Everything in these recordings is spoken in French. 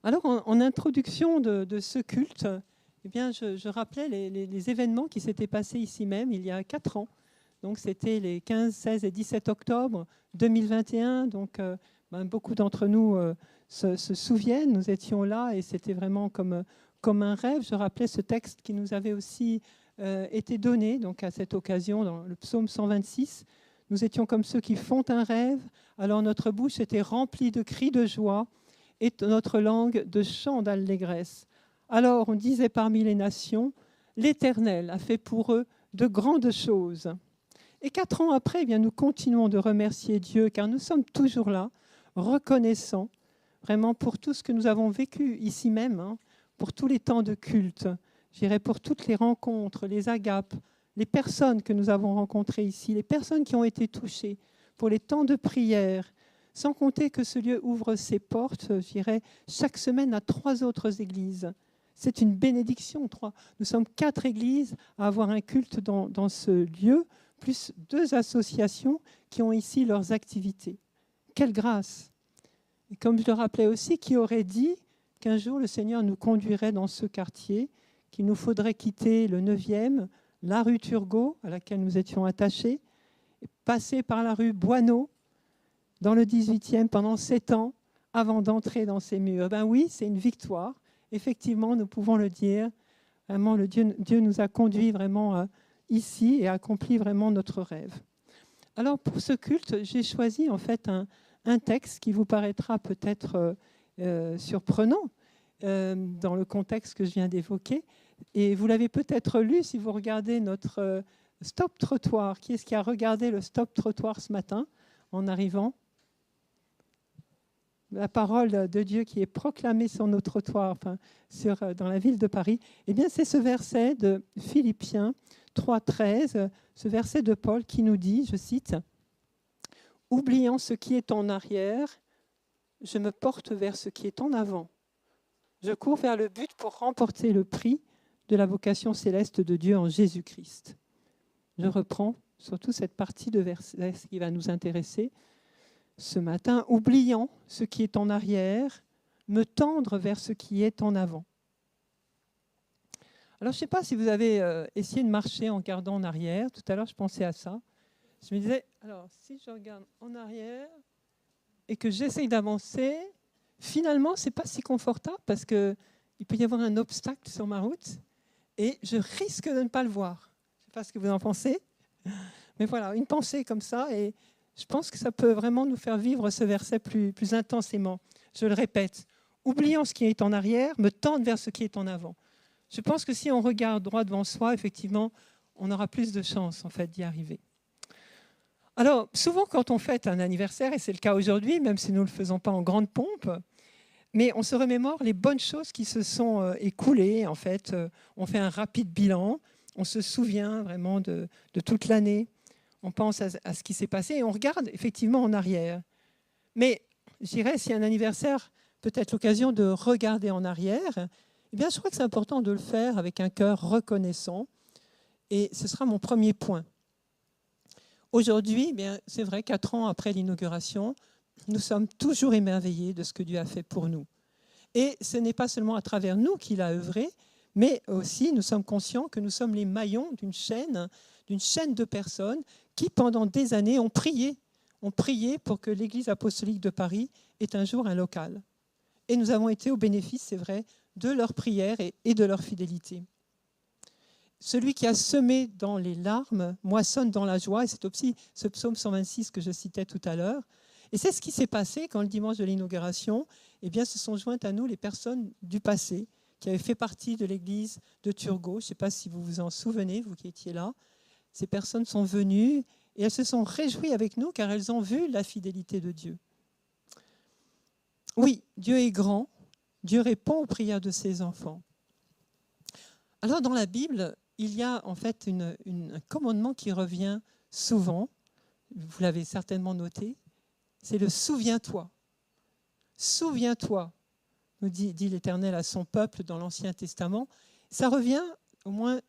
Alors, en introduction de ce culte, eh bien, je rappelais les événements qui s'étaient passés ici même il y a 4 ans. Donc, c'était les 15, 16 et 17 octobre 2021. Donc, beaucoup d'entre nous se souviennent. Nous étions là et c'était vraiment comme un rêve. Je rappelais ce texte qui nous avait aussi été donné donc, à cette occasion dans le psaume 126. Nous étions comme ceux qui font un rêve. Alors, notre bouche était remplie de cris de joie et notre langue de chants d'allégresse. Alors on disait parmi les nations, l'Éternel a fait pour eux de grandes choses. Et 4 ans après, eh bien, nous continuons de remercier Dieu, car nous sommes toujours là, reconnaissants, vraiment pour tout ce que nous avons vécu ici même, pour tous les temps de culte, je dirais pour toutes les rencontres, les agapes, les personnes que nous avons rencontrées ici, les personnes qui ont été touchées, pour les temps de prière, sans compter que ce lieu ouvre ses portes, je dirais, chaque semaine à 3 autres églises. C'est une bénédiction. Nous sommes 4 églises à avoir un culte dans ce lieu, plus 2 associations qui ont ici leurs activités. Quelle grâce! Et comme je le rappelais aussi, qui aurait dit qu'un jour le Seigneur nous conduirait dans ce quartier, qu'il nous faudrait quitter le 9e, la rue Turgot, à laquelle nous étions attachés, et passer par la rue Boineau, dans le 18e, pendant 7 ans, avant d'entrer dans ces murs. Ben oui, c'est une victoire. Effectivement, nous pouvons le dire. Vraiment, Dieu nous a conduits vraiment ici et accompli vraiment notre rêve. Alors, pour ce culte, j'ai choisi en fait un texte qui vous paraîtra peut-être surprenant dans le contexte que je viens d'évoquer. Et vous l'avez peut-être lu si vous regardez notre Stop Trottoir. Qui est-ce qui a regardé le Stop Trottoir ce matin en arrivant ? La parole de Dieu qui est proclamée sur nos trottoirs, dans la ville de Paris, eh bien, c'est ce verset de Philippiens 3,13, ce verset de Paul qui nous dit, je cite, « Oubliant ce qui est en arrière, je me porte vers ce qui est en avant. Je cours vers le but pour remporter le prix de la vocation céleste de Dieu en Jésus-Christ. » Je reprends surtout cette partie de verset qui va nous intéresser. Ce matin, oubliant ce qui est en arrière, me tendre vers ce qui est en avant. Alors, je ne sais pas si vous avez essayé de marcher en regardant en arrière. Tout à l'heure, je pensais à ça. Je me disais, alors, si je regarde en arrière et que j'essaye d'avancer, finalement, ce n'est pas si confortable parce qu'il peut y avoir un obstacle sur ma route et je risque de ne pas le voir. Je ne sais pas ce que vous en pensez, mais voilà, une pensée comme ça et je pense que ça peut vraiment nous faire vivre ce verset plus intensément. Je le répète, oubliant ce qui est en arrière, me tendre vers ce qui est en avant. Je pense que si on regarde droit devant soi, effectivement, on aura plus de chances en fait, d'y arriver. Alors, souvent quand on fête un anniversaire, et c'est le cas aujourd'hui, même si nous ne le faisons pas en grande pompe, mais on se remémore les bonnes choses qui se sont écoulées. En fait, on fait un rapide bilan, on se souvient vraiment de toute l'année. On pense à ce qui s'est passé et on regarde effectivement en arrière. Mais je dirais, si un anniversaire peut être l'occasion de regarder en arrière, eh bien, je crois que c'est important de le faire avec un cœur reconnaissant. Et ce sera mon premier point. Aujourd'hui, eh bien, c'est vrai, 4 ans après l'inauguration, nous sommes toujours émerveillés de ce que Dieu a fait pour nous. Et ce n'est pas seulement à travers nous qu'il a œuvré, mais aussi nous sommes conscients que nous sommes les maillons d'une chaîne de personnes qui, pendant des années, ont prié pour que l'Église apostolique de Paris ait un jour un local. Et nous avons été au bénéfice, c'est vrai, de leur prière et de leur fidélité. Celui qui a semé dans les larmes moissonne dans la joie, et c'est aussi ce psaume 126 que je citais tout à l'heure. Et c'est ce qui s'est passé quand le dimanche de l'inauguration, eh bien, se sont jointes à nous les personnes du passé qui avaient fait partie de l'église de Turgot. Je ne sais pas si vous vous en souvenez, vous qui étiez là. Ces personnes sont venues et elles se sont réjouies avec nous car elles ont vu la fidélité de Dieu. Oui, Dieu est grand, Dieu répond aux prières de ses enfants. Alors dans la Bible, il y a en fait un commandement qui revient souvent, vous l'avez certainement noté, c'est le « souviens-toi ». Souviens-toi, nous dit l'Éternel à son peuple dans l'Ancien Testament. Ça revient au moins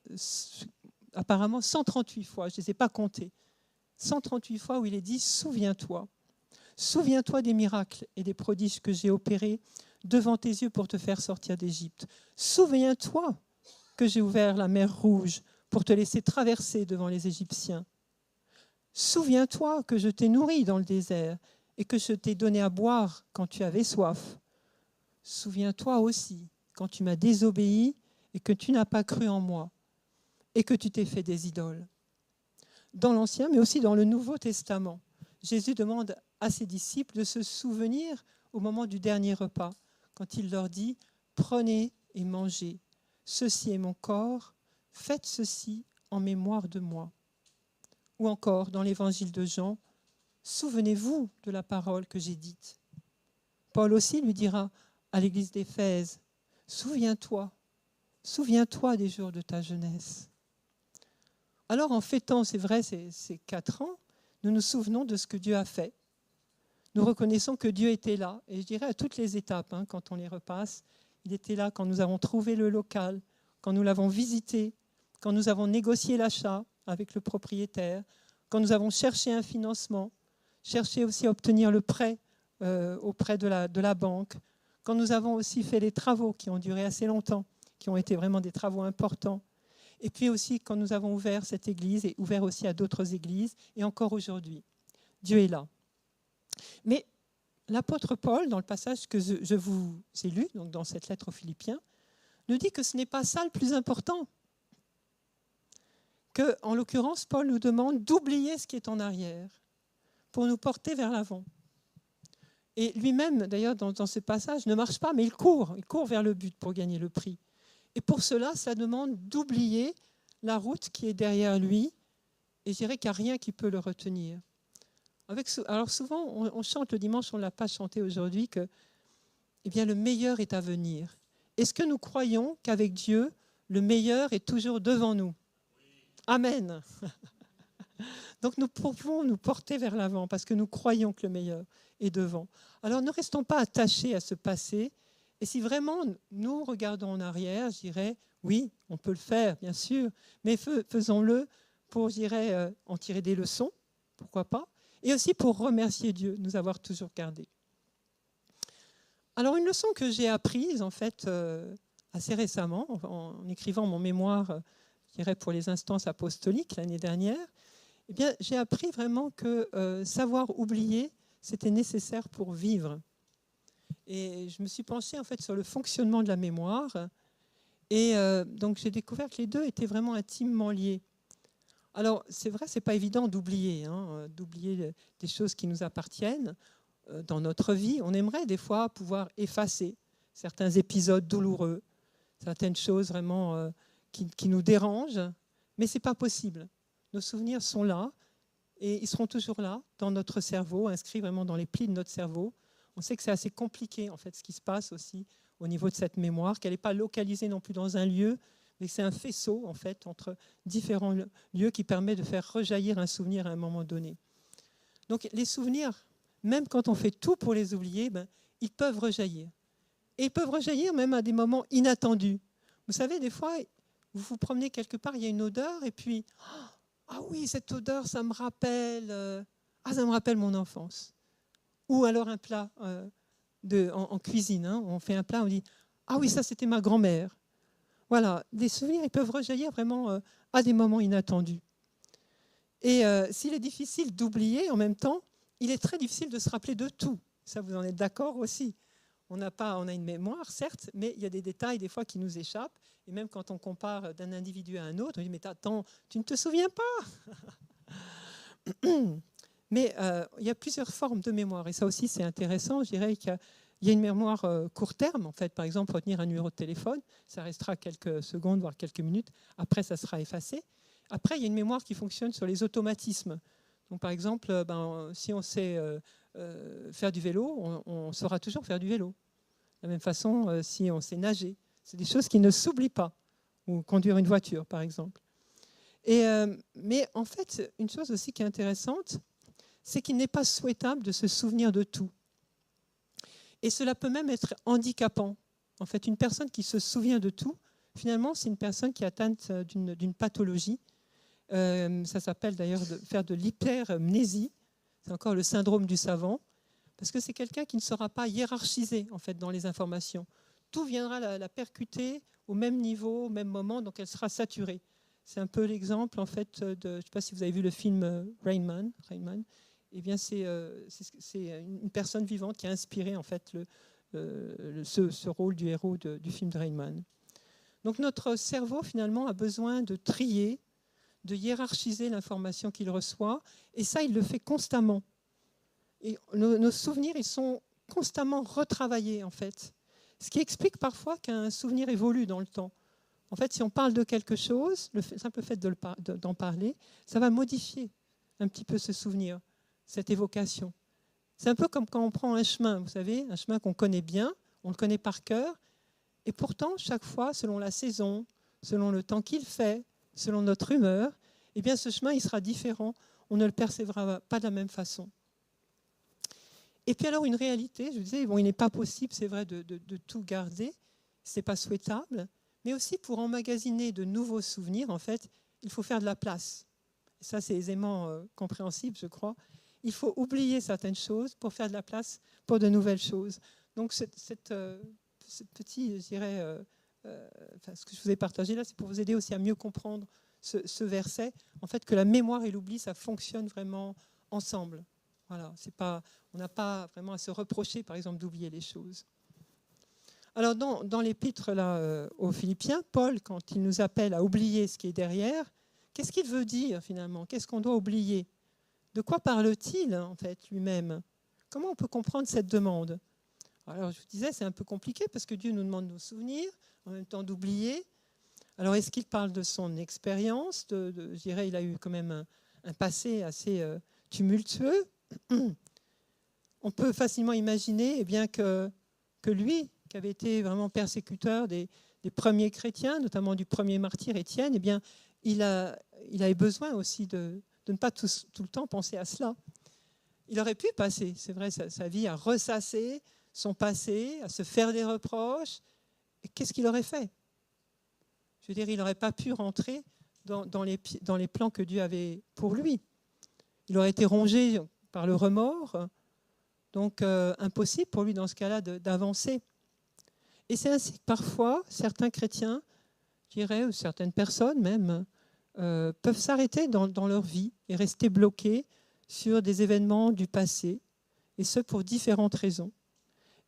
apparemment 138 fois, je ne les ai pas comptés. 138 fois où il est dit « souviens-toi ». Souviens-toi des miracles et des prodiges que j'ai opérés devant tes yeux pour te faire sortir d'Égypte. Souviens-toi que j'ai ouvert la mer Rouge pour te laisser traverser devant les Égyptiens. Souviens-toi que je t'ai nourri dans le désert et que je t'ai donné à boire quand tu avais soif. Souviens-toi aussi quand tu m'as désobéi et que tu n'as pas cru en moi et que tu t'es fait des idoles. Dans l'Ancien, mais aussi dans le Nouveau Testament, Jésus demande à ses disciples de se souvenir au moment du dernier repas, quand il leur dit « Prenez et mangez, ceci est mon corps, faites ceci en mémoire de moi. » Ou encore, dans l'Évangile de Jean, « Souvenez-vous de la parole que j'ai dite. » Paul aussi lui dira à l'église d'Éphèse, « Souviens-toi, souviens-toi des jours de ta jeunesse. » Alors, en fêtant, c'est vrai, ces 4 ans, nous nous souvenons de ce que Dieu a fait. Nous reconnaissons que Dieu était là, et je dirais à toutes les étapes, quand on les repasse, il était là quand nous avons trouvé le local, quand nous l'avons visité, quand nous avons négocié l'achat avec le propriétaire, quand nous avons cherché un financement, cherché aussi à obtenir le prêt auprès de la banque, quand nous avons aussi fait les travaux qui ont duré assez longtemps, qui ont été vraiment des travaux importants, et puis aussi quand nous avons ouvert cette église et ouvert aussi à d'autres églises, et encore aujourd'hui. Dieu est là. Mais l'apôtre Paul, dans le passage que je vous ai lu, donc dans cette lettre aux Philippiens, nous dit que ce n'est pas ça le plus important. Que, en l'occurrence, Paul nous demande d'oublier ce qui est en arrière pour nous porter vers l'avant. Et lui-même, d'ailleurs, dans ce passage, ne marche pas, mais il court vers le but pour gagner le prix. Et pour cela, ça demande d'oublier la route qui est derrière lui, et je dirais qu'il n'y a rien qui peut le retenir. Alors souvent, on chante le dimanche, on ne l'a pas chanté aujourd'hui, que le meilleur est à venir. Est-ce que nous croyons qu'avec Dieu, le meilleur est toujours devant nous ? Amen. Donc nous pouvons nous porter vers l'avant parce que nous croyons que le meilleur est devant. Alors ne restons pas attachés à ce passé. Et si vraiment nous regardons en arrière, je dirais, oui, on peut le faire, bien sûr, mais faisons-le pour, je dirais, en tirer des leçons, pourquoi pas, et aussi pour remercier Dieu de nous avoir toujours gardés. Alors une leçon que j'ai apprise, en fait, assez récemment, en écrivant mon mémoire, je dirais, pour les instances apostoliques l'année dernière, eh bien, j'ai appris vraiment que savoir oublier, c'était nécessaire pour vivre. Et je me suis penchée en fait sur le fonctionnement de la mémoire. Et donc j'ai découvert que les deux étaient vraiment intimement liés. Alors c'est vrai, c'est pas évident d'oublier, d'oublier des choses qui nous appartiennent dans notre vie. On aimerait des fois pouvoir effacer certains épisodes douloureux, certaines choses vraiment qui nous dérangent, mais c'est pas possible. Nos souvenirs sont là et ils seront toujours là dans notre cerveau, inscrits vraiment dans les plis de notre cerveau. On sait que c'est assez compliqué, en fait, ce qui se passe aussi au niveau de cette mémoire, qu'elle n'est pas localisée non plus dans un lieu, mais c'est un faisceau, en fait, entre différents lieux qui permet de faire rejaillir un souvenir à un moment donné. Donc, les souvenirs, même quand on fait tout pour les oublier, ils peuvent rejaillir. Et ils peuvent rejaillir même à des moments inattendus. Vous savez, des fois, vous vous promenez quelque part, il y a une odeur, et puis, ah oui, cette odeur, ça me rappelle mon enfance. Ou alors un plat en cuisine. On fait un plat, on dit « Ah oui, ça c'était ma grand-mère ». Voilà, des souvenirs, ils peuvent rejaillir vraiment à des moments inattendus. Et s'il est difficile d'oublier, en même temps, il est très difficile de se rappeler de tout. Ça, vous en êtes d'accord aussi. On a une mémoire, certes, mais il y a des détails des fois qui nous échappent. Et même quand on compare d'un individu à un autre, on dit « Mais attends, tu ne te souviens pas ?» Mais il y a plusieurs formes de mémoire. Et ça aussi, c'est intéressant. Je dirais qu'il y a une mémoire court terme. En fait, par exemple, retenir un numéro de téléphone, ça restera quelques secondes, voire quelques minutes. Après, ça sera effacé. Après, il y a une mémoire qui fonctionne sur les automatismes. Donc, par exemple, si on sait faire du vélo, on saura toujours faire du vélo. De la même façon, si on sait nager. C'est des choses qui ne s'oublient pas. Ou conduire une voiture, par exemple. Mais en fait, une chose aussi qui est intéressante, c'est qu'il n'est pas souhaitable de se souvenir de tout. Et cela peut même être handicapant. En fait, une personne qui se souvient de tout, finalement, c'est une personne qui est atteinte d'une pathologie. Ça s'appelle d'ailleurs faire de l'hypermnésie. C'est encore le syndrome du savant. Parce que c'est quelqu'un qui ne sera pas hiérarchisé en fait, dans les informations. Tout viendra la percuter au même niveau, au même moment, donc elle sera saturée. C'est un peu l'exemple en fait de, je ne sais pas si vous avez vu le film Rain Man. Eh bien c'est une personne vivante qui a inspiré en fait ce rôle du héros du film de Rain Man. Donc notre cerveau finalement a besoin de trier, de hiérarchiser l'information qu'il reçoit, et ça il le fait constamment. Et nos souvenirs ils sont constamment retravaillés en fait, ce qui explique parfois qu'un souvenir évolue dans le temps. En fait, si on parle de quelque chose, le simple fait d'en parler, ça va modifier un petit peu ce souvenir, cette évocation. C'est un peu comme quand on prend un chemin, vous savez, un chemin qu'on connaît bien, on le connaît par cœur, et pourtant, chaque fois, selon la saison, selon le temps qu'il fait, selon notre humeur, eh bien, ce chemin il sera différent, on ne le percevra pas de la même façon. Et puis alors, une réalité, je disais, bon, il n'est pas possible, c'est vrai, de tout garder, ce n'est pas souhaitable, mais aussi pour emmagasiner de nouveaux souvenirs, en fait, il faut faire de la place. Et ça, c'est aisément compréhensible, je crois. Il faut oublier certaines choses pour faire de la place pour de nouvelles choses. Donc, ce petit, je dirais, ce que je vous ai partagé là, c'est pour vous aider aussi à mieux comprendre ce verset. En fait, que la mémoire et l'oubli, ça fonctionne vraiment ensemble. Voilà, on n'a pas vraiment à se reprocher, par exemple, d'oublier les choses. Alors, dans l'épître aux Philippiens, Paul, quand il nous appelle à oublier ce qui est derrière, qu'est-ce qu'il veut dire finalement? Qu'est-ce qu'on doit oublier? De quoi parle-t-il en fait lui-même? Comment on peut comprendre cette demande? Alors, je vous disais, c'est un peu compliqué parce que Dieu nous demande de nous souvenir, en même temps d'oublier. Alors, est-ce qu'il parle de son expérience? Je dirais, il a eu quand même un passé assez tumultueux. On peut facilement imaginer eh bien, que lui, qui avait été vraiment persécuteur des premiers chrétiens, notamment du premier martyr Étienne, eh bien, il avait besoin aussi de ne pas tout le temps penser à cela. Il aurait pu passer, c'est vrai, sa vie à ressasser son passé, à se faire des reproches. Et qu'est-ce qu'il aurait fait? Je veux dire, il n'aurait pas pu rentrer dans les plans que Dieu avait pour lui. Il aurait été rongé par le remords, donc impossible pour lui dans ce cas-là d'avancer. Et c'est ainsi que parfois, certains chrétiens, je dirais, ou certaines personnes même, peuvent s'arrêter dans leur vie et rester bloqués sur des événements du passé, et ce pour différentes raisons.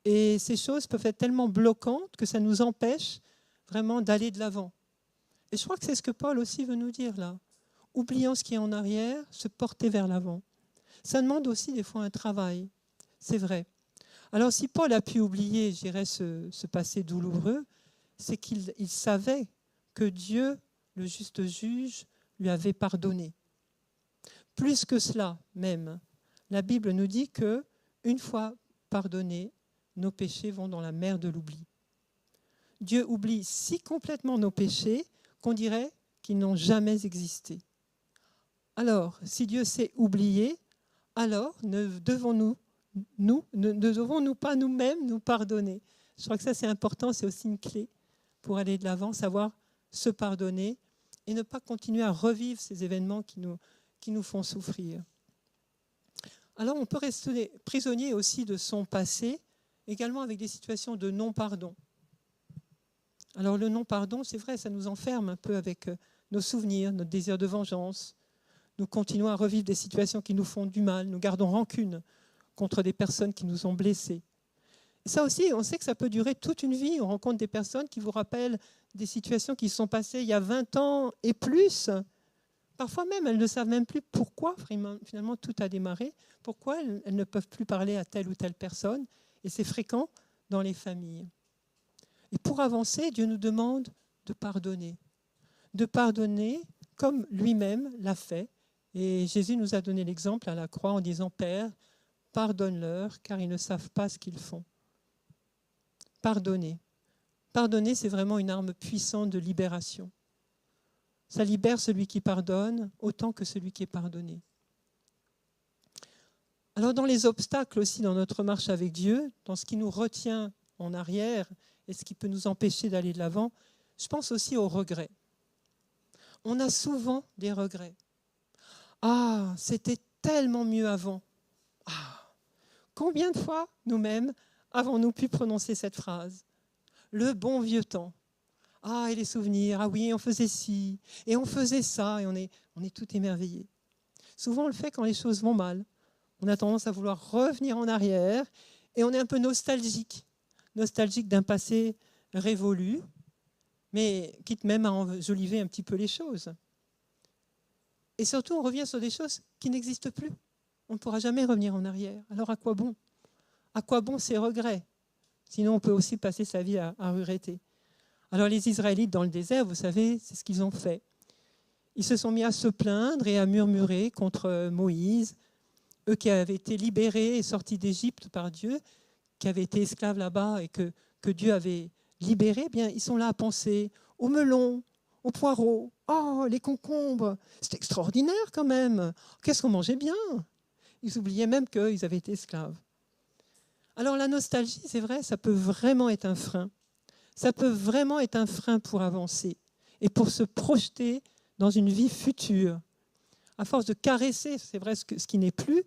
Et ces choses peuvent être tellement bloquantes que ça nous empêche vraiment d'aller de l'avant. Et je crois que c'est ce que Paul aussi veut nous dire là. Oubliant ce qui est en arrière, se porter vers l'avant. Ça demande aussi des fois un travail, c'est vrai. Alors si Paul a pu oublier, je dirais, ce passé douloureux, c'est qu'il savait que Dieu, le juste juge, lui avait pardonné. Plus que cela même, la Bible nous dit que une fois pardonnés, nos péchés vont dans la mer de l'oubli. Dieu oublie si complètement nos péchés qu'on dirait qu'ils n'ont jamais existé. Alors, si Dieu sait oublier, alors ne devons-nous pas nous-mêmes nous pardonner? Je crois que ça c'est important, c'est aussi une clé pour aller de l'avant, savoir se pardonner et ne pas continuer à revivre ces événements qui nous font souffrir. Alors on peut rester prisonnier aussi de son passé, également avec des situations de non-pardon. Alors le non-pardon, c'est vrai, ça nous enferme un peu avec nos souvenirs, notre désir de vengeance. Nous continuons à revivre des situations qui nous font du mal, nous gardons rancune contre des personnes qui nous ont blessés. Et ça aussi, on sait que ça peut durer toute une vie. On rencontre des personnes qui vous rappellent des situations qui se sont passées il y a 20 ans et plus. Parfois même, elles ne savent même plus pourquoi finalement tout a démarré, pourquoi elles ne peuvent plus parler à telle ou telle personne. Et c'est fréquent dans les familles. Et pour avancer, Dieu nous demande de pardonner. De pardonner comme lui-même l'a fait. Et Jésus nous a donné l'exemple à la croix en disant « Père, pardonne-leur, car ils ne savent pas ce qu'ils font. » Pardonner. Pardonner, c'est vraiment une arme puissante de libération. Ça libère celui qui pardonne autant que celui qui est pardonné. Alors dans les obstacles aussi dans notre marche avec Dieu, dans ce qui nous retient en arrière et ce qui peut nous empêcher d'aller de l'avant, je pense aussi aux regrets. On a souvent des regrets. Ah, c'était tellement mieux avant. Ah, Combien de fois, nous-mêmes, avons-nous pu prononcer cette phrase? Le bon vieux temps. Ah, et les souvenirs, ah oui, on faisait ci, et on faisait ça, et on est tout émerveillé. Souvent, on le fait quand les choses vont mal. On a tendance à vouloir revenir en arrière, et on est un peu nostalgique d'un passé révolu, mais quitte même à enjoliver un petit peu les choses. Et surtout, on revient sur des choses qui n'existent plus. On ne pourra jamais revenir en arrière. Alors à quoi bon? À quoi bon ces regrets? Sinon, on peut aussi passer sa vie à regretter. Alors les Israélites dans le désert, vous savez, c'est ce qu'ils ont fait. Ils se sont mis à se plaindre et à murmurer contre Moïse, eux qui avaient été libérés et sortis d'Égypte par Dieu, qui avaient été esclaves là-bas et que Dieu avait libérés. Eh bien, ils sont là à penser aux melons, aux poireaux, oh, les concombres, c'est extraordinaire quand même, qu'est-ce qu'on mangeait bien. Ils oubliaient même qu'ils avaient été esclaves. Alors la nostalgie, c'est vrai, ça peut vraiment être un frein. Ça peut vraiment être un frein pour avancer et pour se projeter dans une vie future. À force de caresser, c'est vrai, ce qui n'est plus,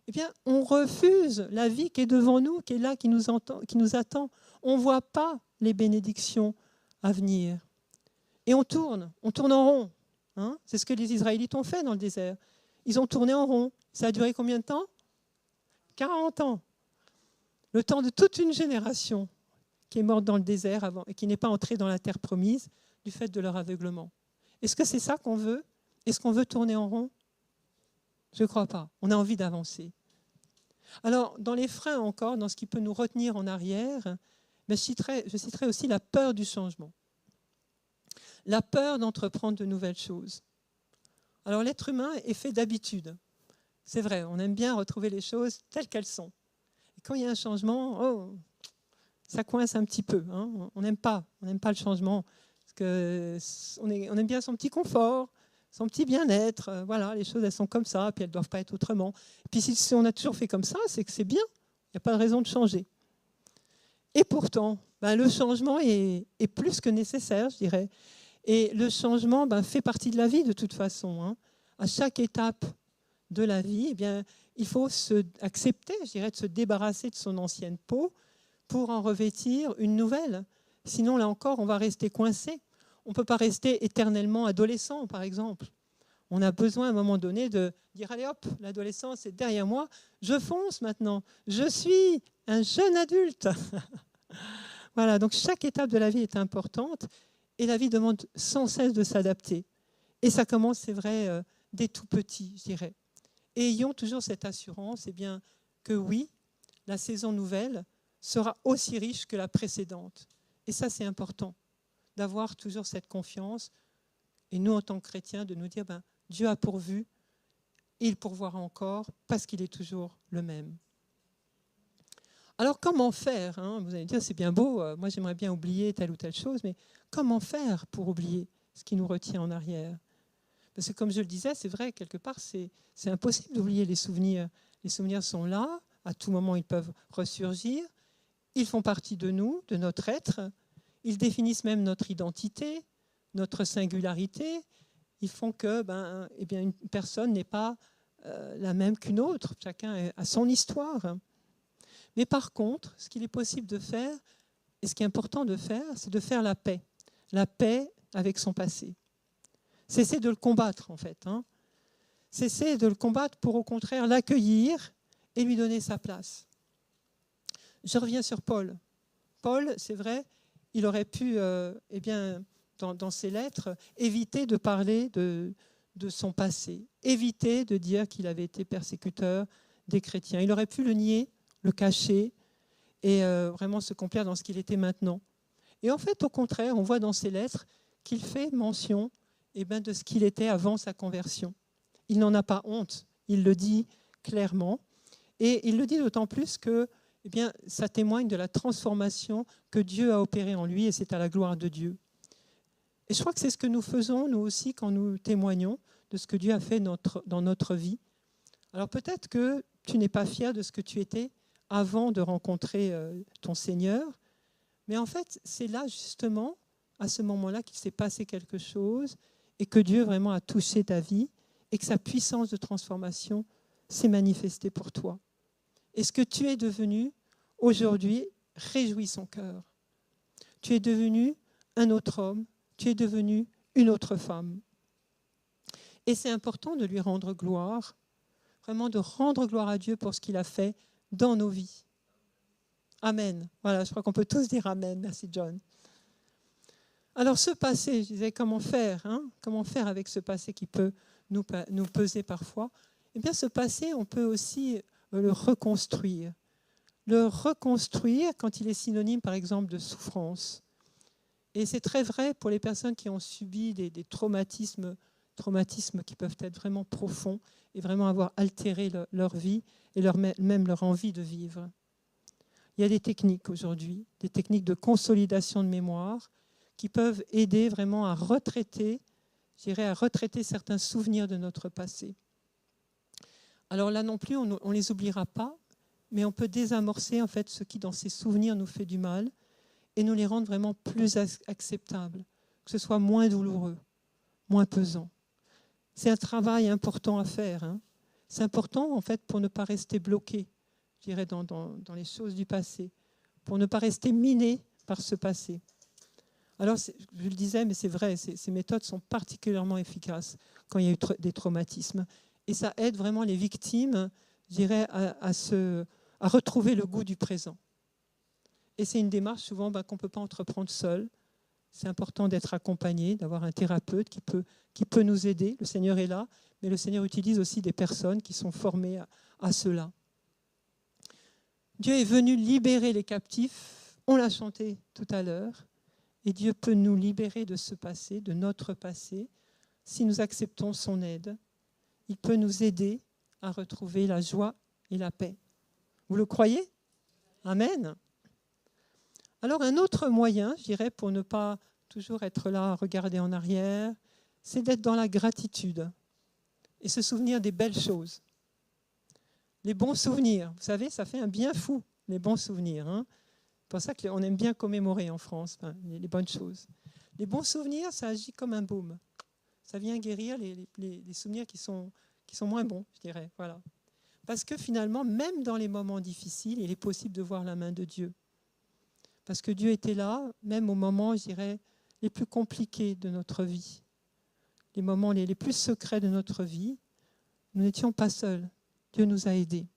eh bien, on refuse la vie qui est devant nous, qui est là, qui nous attend. On ne voit pas les bénédictions à venir. Et on tourne en rond. Hein, c'est ce que les Israélites ont fait dans le désert. Ils ont tourné en rond. Ça a duré combien de temps? 40 ans. Le temps de toute une génération qui est morte dans le désert avant et qui n'est pas entrée dans la terre promise du fait de leur aveuglement. Est-ce que c'est ça qu'on veut? Est-ce qu'on veut tourner en rond? Je ne crois pas. On a envie d'avancer. Alors, dans les freins encore, dans ce qui peut nous retenir en arrière, je citerai aussi la peur du changement. La peur d'entreprendre de nouvelles choses. Alors, l'être humain est fait d'habitude. C'est vrai, on aime bien retrouver les choses telles qu'elles sont. Et quand il y a un changement, ça coince un petit peu. Hein. On n'aime pas le changement. Parce qu'on aime bien son petit confort, son petit bien-être. Voilà, les choses, elles sont comme ça, puis elles ne doivent pas être autrement. Et puis si on a toujours fait comme ça, c'est que c'est bien. Il n'y a pas de raison de changer. Et pourtant, le changement est plus que nécessaire, je dirais. Et le changement fait partie de la vie de toute façon. Hein. À chaque étape de la vie, eh bien, il faut accepter, je dirais, de se débarrasser de son ancienne peau pour en revêtir une nouvelle. Sinon, là encore, on va rester coincé. On ne peut pas rester éternellement adolescent, par exemple. On a besoin à un moment donné de dire, allez hop, l'adolescence est derrière moi, je fonce maintenant, je suis un jeune adulte. Voilà, donc chaque étape de la vie est importante et la vie demande sans cesse de s'adapter. Et ça commence, c'est vrai, dès tout petit, je dirais. Et ayons toujours cette assurance que oui, la saison nouvelle sera aussi riche que la précédente. Et ça, c'est important, d'avoir toujours cette confiance. Et nous, en tant que chrétiens, de nous dire, Dieu a pourvu, et il pourvoira encore, parce qu'il est toujours le même. Alors, comment faire, hein? Vous allez me dire, c'est bien beau, moi j'aimerais bien oublier telle ou telle chose, mais comment faire pour oublier ce qui nous retient en arrière? Parce que comme je le disais, c'est vrai, quelque part, c'est impossible d'oublier les souvenirs. Les souvenirs sont là, à tout moment ils peuvent ressurgir. Ils font partie de nous, de notre être. Ils définissent même notre identité, notre singularité. Ils font que une personne n'est pas la même qu'une autre. Chacun a son histoire. Mais par contre, ce qu'il est possible de faire, et ce qui est important de faire, c'est de faire la paix. La paix avec son passé. Cesser de le combattre, en fait. Hein. Cesser de le combattre pour, au contraire, l'accueillir et lui donner sa place. Je reviens sur Paul. Paul, c'est vrai, il aurait pu, dans ses lettres, éviter de parler de son passé, éviter de dire qu'il avait été persécuteur des chrétiens. Il aurait pu le nier, le cacher et vraiment se complaire dans ce qu'il était maintenant. Et en fait, au contraire, on voit dans ses lettres qu'il fait mention de ce qu'il était avant sa conversion. Il n'en a pas honte, il le dit clairement. Et il le dit d'autant plus que ça témoigne de la transformation que Dieu a opérée en lui et c'est à la gloire de Dieu. Et je crois que c'est ce que nous faisons, nous aussi, quand nous témoignons de ce que Dieu a fait dans notre vie. Alors peut-être que tu n'es pas fier de ce que tu étais avant de rencontrer ton Seigneur, mais en fait, c'est là justement, à ce moment-là, qu'il s'est passé quelque chose et que Dieu vraiment a touché ta vie et que sa puissance de transformation s'est manifestée pour toi. Et ce que tu es devenu aujourd'hui réjouit son cœur. Tu es devenu un autre homme, tu es devenu une autre femme. Et c'est important de lui rendre gloire, vraiment de rendre gloire à Dieu pour ce qu'il a fait dans nos vies. Amen. Voilà, je crois qu'on peut tous dire Amen. Merci John. Alors ce passé, je disais comment faire, comment faire avec ce passé qui peut nous peser parfois. Eh bien ce passé, on peut aussi le reconstruire. Le reconstruire quand il est synonyme par exemple de souffrance. Et c'est très vrai pour les personnes qui ont subi des traumatismes qui peuvent être vraiment profonds et vraiment avoir altéré leur vie et même leur envie de vivre. Il y a des techniques aujourd'hui, des techniques de consolidation de mémoire qui peuvent aider vraiment à retraiter, certains souvenirs de notre passé. Alors là non plus, on ne les oubliera pas, mais on peut désamorcer en fait ce qui dans ces souvenirs nous fait du mal et nous les rendre vraiment plus acceptables, que ce soit moins douloureux, moins pesant. C'est un travail important à faire. C'est important en fait pour ne pas rester bloqué, je dirais, dans les choses du passé, pour ne pas rester miné par ce passé. Alors, je le disais, mais c'est vrai, ces méthodes sont particulièrement efficaces quand il y a eu des traumatismes. Et ça aide vraiment les victimes, je dirais, à retrouver le goût du présent. Et c'est une démarche souvent qu'on ne peut pas entreprendre seul. C'est important d'être accompagné, d'avoir un thérapeute qui peut nous aider. Le Seigneur est là, mais le Seigneur utilise aussi des personnes qui sont formées à cela. Dieu est venu libérer les captifs. On l'a chanté tout à l'heure. Et Dieu peut nous libérer de ce passé, de notre passé, si nous acceptons son aide. Il peut nous aider à retrouver la joie et la paix. Vous le croyez ? Amen. Alors un autre moyen, je dirais, pour ne pas toujours être là à regarder en arrière, c'est d'être dans la gratitude et se souvenir des belles choses. Les bons souvenirs, vous savez, ça fait un bien fou, les bons souvenirs. C'est pour ça qu'on aime bien commémorer en France les bonnes choses. Les bons souvenirs, ça agit comme un baume. Ça vient guérir les souvenirs qui sont moins bons, je dirais. Voilà. Parce que finalement, même dans les moments difficiles, il est possible de voir la main de Dieu. Parce que Dieu était là, même aux moments, je dirais, les plus compliqués de notre vie. Les moments les plus secrets de notre vie, nous n'étions pas seuls. Dieu nous a aidés.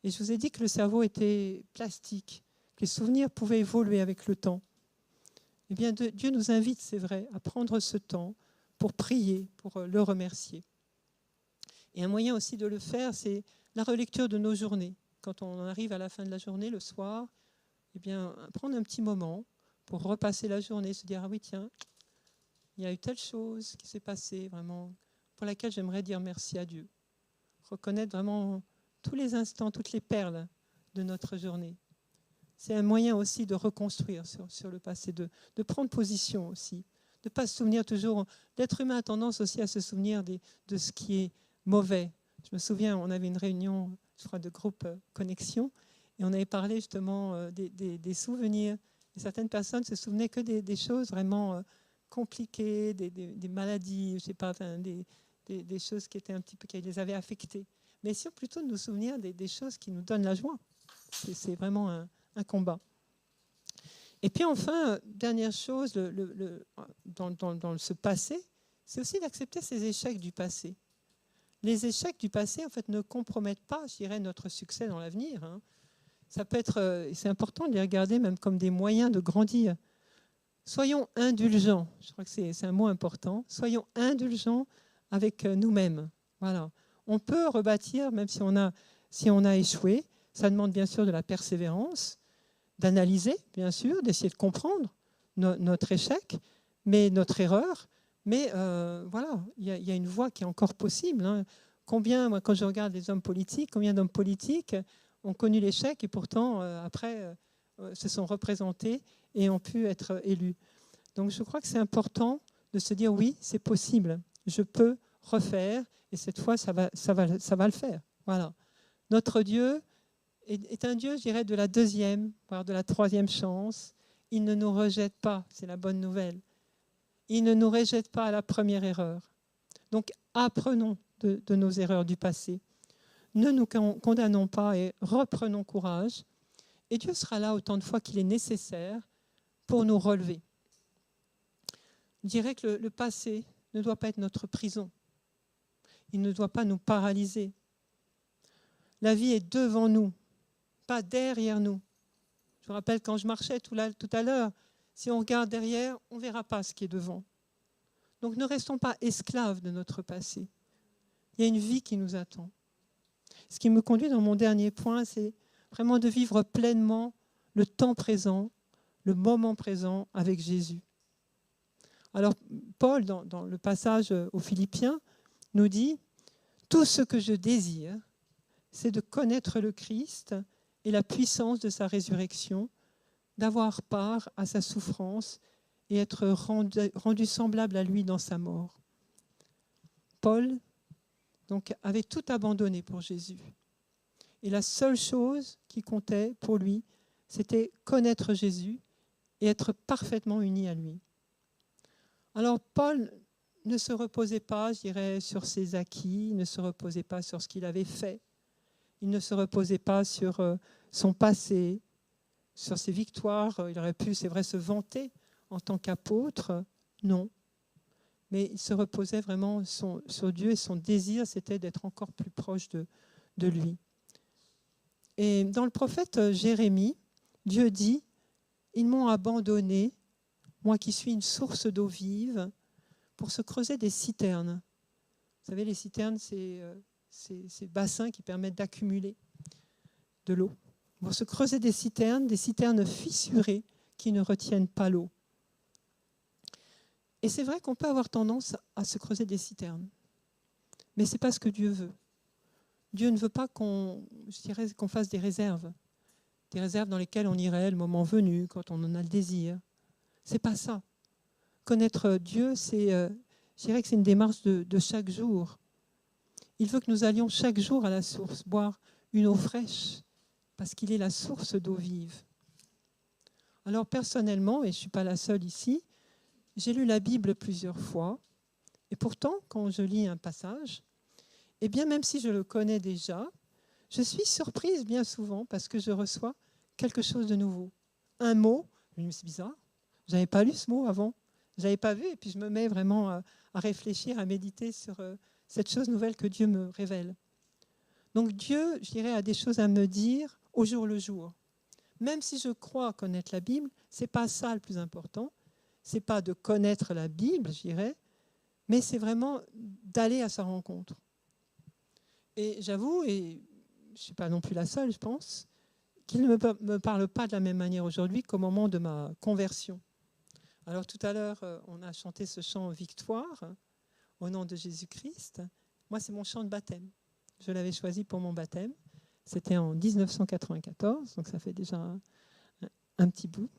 Et je vous ai dit que le cerveau était plastique, que les souvenirs pouvaient évoluer avec le temps. Eh bien, Dieu nous invite, c'est vrai, à prendre ce temps pour prier, pour le remercier. Et un moyen aussi de le faire, c'est la relecture de nos journées. Quand on arrive à la fin de la journée, le soir, eh bien, prendre un petit moment pour repasser la journée, se dire « Ah oui, tiens, il y a eu telle chose qui s'est passée, vraiment, pour laquelle j'aimerais dire merci à Dieu. » Reconnaître vraiment tous les instants, toutes les perles de notre journée. C'est un moyen aussi de reconstruire sur le passé, de prendre position aussi, de ne pas se souvenir toujours. L'être humain a tendance aussi à se souvenir de ce qui est mauvais. Je me souviens, on avait une réunion, je crois, de groupe Connexion, et on avait parlé justement des souvenirs. Et certaines personnes se souvenaient que des choses vraiment compliquées, des maladies, je ne sais pas, enfin, des choses qui étaient un petit peu, qui les avaient affectées. Mais si plutôt de nous souvenir des choses qui nous donnent la joie. C'est vraiment un combat. Et puis enfin, dernière chose, dans ce passé, c'est aussi d'accepter ces échecs du passé. Les échecs du passé, en fait, ne compromettent pas, je dirais, notre succès dans l'avenir. Ça peut être, c'est important de les regarder même comme des moyens de grandir. Soyons indulgents, je crois que c'est un mot important, soyons indulgents avec nous-mêmes. Voilà. On peut rebâtir, même si on a échoué. Ça demande bien sûr de la persévérance, d'analyser, bien sûr, d'essayer de comprendre notre échec, mais notre erreur. Mais voilà, il y a une voie qui est encore possible. Combien, moi, quand je regarde les hommes politiques, combien d'hommes politiques ont connu l'échec et pourtant, après, se sont représentés et ont pu être élus. Donc je crois que c'est important de se dire oui, c'est possible, je peux refaire et cette fois, ça va le faire. Voilà. Notre Dieu est un Dieu, je dirais, de la deuxième, voire de la troisième chance. Il ne nous rejette pas, c'est la bonne nouvelle. Il ne nous rejette pas à la première erreur. Donc apprenons de nos erreurs du passé. ne nous condamnons pas et reprenons courage. Et Dieu sera là autant de fois qu'il est nécessaire pour nous relever. Je dirais que le passé ne doit pas être notre prison. Il ne doit pas nous paralyser. La vie est devant nous, pas derrière nous. Je me rappelle quand je marchais tout à l'heure, si on regarde derrière, on ne verra pas ce qui est devant. Donc ne restons pas esclaves de notre passé. Il y a une vie qui nous attend. Ce qui me conduit dans mon dernier point, c'est vraiment de vivre pleinement le temps présent, le moment présent avec Jésus. Alors Paul, dans le passage aux Philippiens, nous dit « Tout ce que je désire, c'est de connaître le Christ et la puissance de sa résurrection, d'avoir part à sa souffrance et être rendu semblable à lui dans sa mort. » Paul donc, avait tout abandonné pour Jésus. Et la seule chose qui comptait pour lui, c'était connaître Jésus et être parfaitement uni à lui. Alors Paul ne se reposait pas, je dirais, sur ses acquis, ne se reposait pas sur ce qu'il avait fait, il ne se reposait pas sur son passé, sur ses victoires. Il aurait pu, c'est vrai, se vanter en tant qu'apôtre, non. Mais il se reposait vraiment sur Dieu et son désir, c'était d'être encore plus proche de lui. Et dans le prophète Jérémie, Dieu dit « Ils m'ont abandonné, moi qui suis une source d'eau vive, pour se creuser des citernes. » Vous savez, les citernes, c'est ces bassins qui permettent d'accumuler de l'eau. Pour se creuser des citernes fissurées qui ne retiennent pas l'eau. Et c'est vrai qu'on peut avoir tendance à se creuser des citernes. Mais ce n'est pas ce que Dieu veut. Dieu ne veut pas qu'on fasse des réserves dans lesquelles on irait le moment venu, quand on en a le désir. Ce n'est pas ça. Connaître Dieu, je dirais que c'est une démarche de chaque jour. Il veut que nous allions chaque jour à la source, boire une eau fraîche, parce qu'il est la source d'eau vive. Alors personnellement, et je ne suis pas la seule ici, j'ai lu la Bible plusieurs fois, et pourtant, quand je lis un passage, eh bien, même si je le connais déjà, je suis surprise bien souvent parce que je reçois quelque chose de nouveau. Un mot, c'est bizarre, je n'avais pas lu ce mot avant, je n'avais pas vu, et puis je me mets vraiment à réfléchir, à méditer sur cette chose nouvelle que Dieu me révèle. Donc Dieu, je dirais, a des choses à me dire au jour le jour. Même si je crois connaître la Bible, ce n'est pas ça le plus important. Ce n'est pas de connaître la Bible, je dirais, mais c'est vraiment d'aller à sa rencontre. Et j'avoue, et je ne suis pas non plus la seule, je pense, qu'il ne me parle pas de la même manière aujourd'hui qu'au moment de ma conversion. Alors tout à l'heure, on a chanté ce chant « Victoire » au nom de Jésus-Christ. Moi, c'est mon chant de baptême. Je l'avais choisi pour mon baptême. C'était en 1994, donc ça fait déjà un petit bout.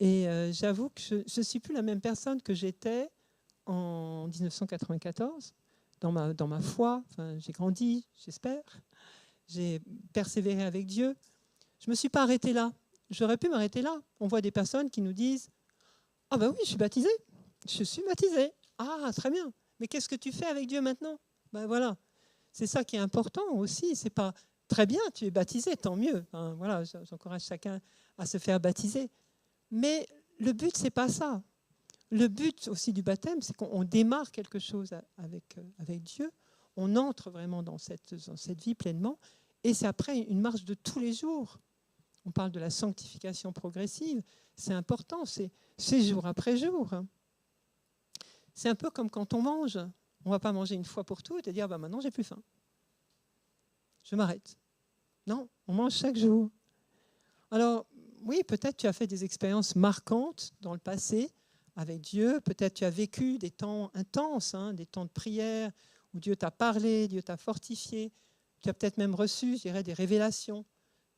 Et j'avoue que je ne suis plus la même personne que j'étais en 1994, dans ma foi. Enfin, j'ai grandi, j'espère. J'ai persévéré avec Dieu. Je ne me suis pas arrêtée là. J'aurais pu m'arrêter là. On voit des personnes qui nous disent « Ah ben oui, je suis baptisée. Je suis baptisée. Ah, très bien. Mais qu'est-ce que tu fais avec Dieu maintenant ?» Ben voilà. C'est ça qui est important aussi. C'est pas très bien, tu es baptisé, tant mieux. Enfin, voilà, j'encourage chacun à se faire baptiser. Mais le but, c'est pas ça. Le but aussi du baptême, c'est qu'on démarre quelque chose avec Dieu. On entre vraiment dans cette vie pleinement. Et c'est après une marche de tous les jours. On parle de la sanctification progressive. C'est important, c'est jour après jour. C'est un peu comme quand on mange. On ne va pas manger une fois pour toutes et dire bah, « maintenant, j'ai plus faim. Je m'arrête. » Non, on mange chaque jour. Alors, oui, peut-être tu as fait des expériences marquantes dans le passé avec Dieu. Peut-être tu as vécu des temps intenses, des temps de prière où Dieu t'a parlé, Dieu t'a fortifié. Tu as peut-être même reçu, je dirais, des révélations,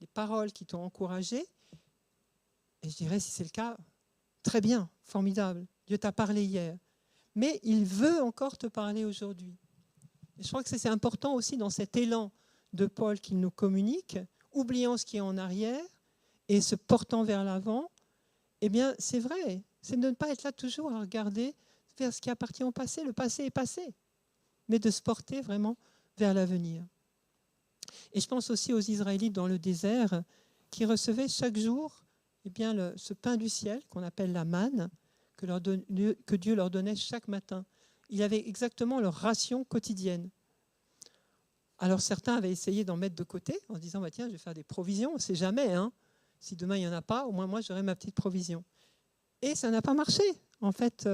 des paroles qui t'ont encouragé. Et je dirais, si c'est le cas, très bien, formidable. Dieu t'a parlé hier. Mais il veut encore te parler aujourd'hui. Et je crois que c'est important aussi dans cet élan de Paul qu'il nous communique, oubliant ce qui est en arrière et se portant vers l'avant. Eh bien, c'est vrai, c'est de ne pas être là toujours à regarder vers ce qui appartient au passé. Le passé est passé, mais de se porter vraiment vers l'avenir. Et je pense aussi aux Israélites dans le désert qui recevaient chaque jour ce pain du ciel qu'on appelle la manne, que Dieu leur donnait chaque matin. Il y avait exactement leur ration quotidienne. Alors certains avaient essayé d'en mettre de côté en se disant tiens, je vais faire des provisions, on ne sait jamais. Hein. Si demain il n'y en a pas, au moins moi j'aurai ma petite provision. Et ça n'a pas marché. En fait,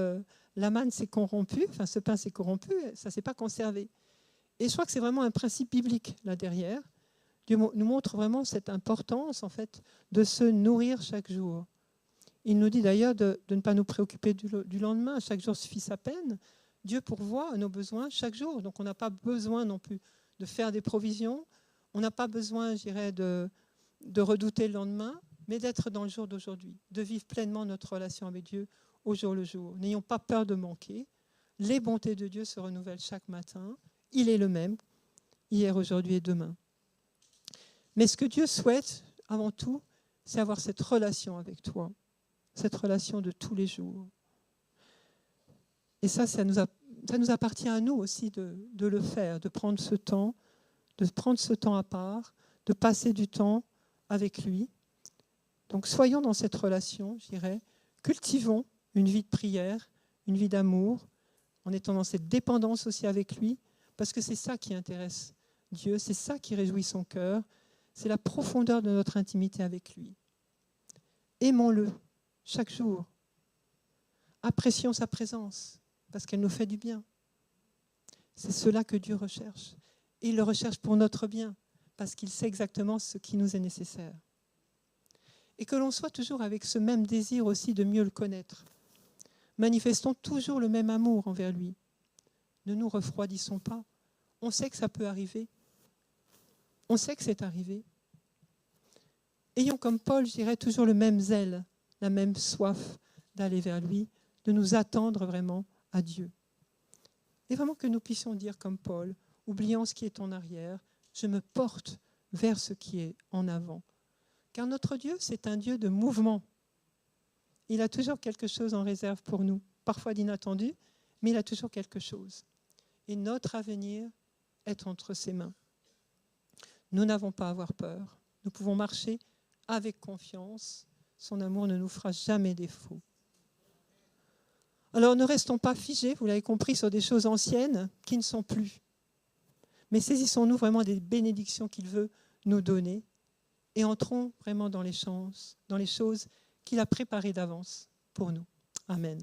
la manne s'est corrompue, ce pain s'est corrompu, ça ne s'est pas conservé. Et je crois que c'est vraiment un principe biblique là derrière. Dieu nous montre vraiment cette importance en fait de se nourrir chaque jour. Il nous dit d'ailleurs de ne pas nous préoccuper du lendemain. Chaque jour suffit sa peine. Dieu pourvoit à nos besoins chaque jour. Donc on n'a pas besoin non plus de faire des provisions. On n'a pas besoin, je dirais, de redouter le lendemain, mais d'être dans le jour d'aujourd'hui, de vivre pleinement notre relation avec Dieu au jour le jour. N'ayons pas peur de manquer. Les bontés de Dieu se renouvellent chaque matin. Il est le même, hier, aujourd'hui et demain. Mais ce que Dieu souhaite, avant tout, c'est avoir cette relation avec toi, cette relation de tous les jours. Et ça nous appartient à nous aussi de le faire, de prendre ce temps à part, de passer du temps avec lui. Donc soyons dans cette relation, je dirais, cultivons une vie de prière, une vie d'amour, en étant dans cette dépendance aussi avec lui, parce que c'est ça qui intéresse Dieu, c'est ça qui réjouit son cœur, c'est la profondeur de notre intimité avec lui. Aimons-le chaque jour. Apprécions sa présence, parce qu'elle nous fait du bien. C'est cela que Dieu recherche. Et il le recherche pour notre bien, parce qu'il sait exactement ce qui nous est nécessaire. Et que l'on soit toujours avec ce même désir aussi de mieux le connaître. Manifestons toujours le même amour envers lui. Ne nous refroidissons pas. On sait que ça peut arriver. On sait que c'est arrivé. Ayons comme Paul, je dirais, toujours le même zèle, la même soif d'aller vers lui, de nous attendre vraiment à Dieu. Et vraiment que nous puissions dire comme Paul, oubliant ce qui est en arrière, je me porte vers ce qui est en avant. Car notre Dieu, c'est un Dieu de mouvement. Il a toujours quelque chose en réserve pour nous, parfois d'inattendu, mais il a toujours quelque chose. Et notre avenir est entre ses mains. Nous n'avons pas à avoir peur. Nous pouvons marcher avec confiance. Son amour ne nous fera jamais défaut. Alors ne restons pas figés, vous l'avez compris, sur des choses anciennes qui ne sont plus. Mais saisissons-nous vraiment des bénédictions qu'il veut nous donner et entrons vraiment dans les choses qu'il a préparées d'avance pour nous. Amen.